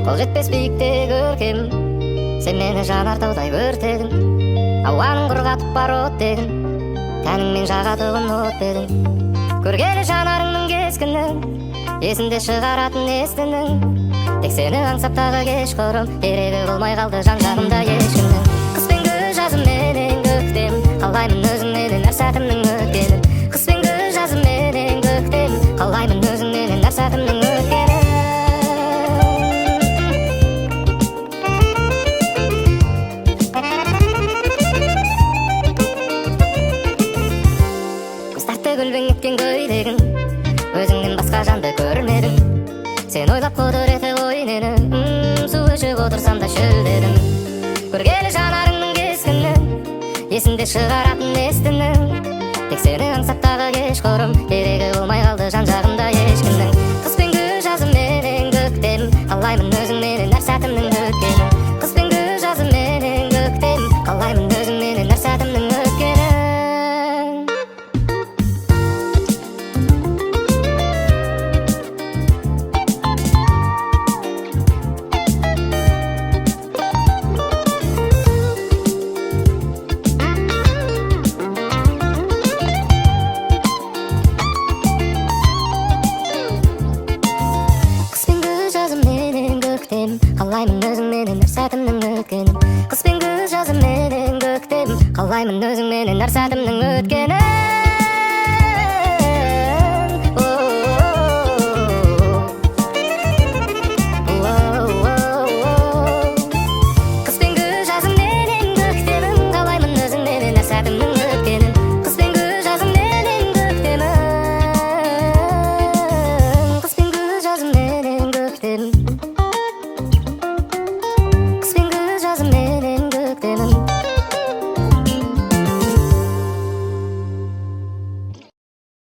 Қол жетпес биікте көркем, сен мені жанартаудай өртедің. Ауаның құрғатып бар оттегін, тәніңмен жағатығын от дедің. Көргелі жанарыңның кескінін, есінде шығаратын естінің. Тек сені аңсап тағы кешқұрым, керегі болмай қалды жан-жағымда ешкімнің. Қыс пен күз жазым менен көктем, қалаймын өзіңнен әр сәтімнің өткенін. Қыс пен күз жазым менен көктем, қалаймын өзіңнен әр сәтімнің өткенін. Гүлбең еткен көйлегің, өзіңнен басқа жанды көрмедің. Сен ойлап құдіреті ойнені, су ішіп отырсам да шөлдедің. Көргелі жанарыңның кескінін, есінде шығаратын естінің. Тек сені аңсап тағы кешқұрым, керегі болмай қалды жан-жағымда ешкімнің. Қыс пен күз жазым менен көктем, қалаймын өзіңнен әр сәтімнің өткенін. Қыс пен күз жазым менен көктем, қалаймын өзіңнен әр сәтімнің өткенін. Қалаймын өзіңменен әр сәтімнің өткенін. Қыс пен күз жазым менен көктем, қалаймын өзіңменен әр сәтімнің өткенін.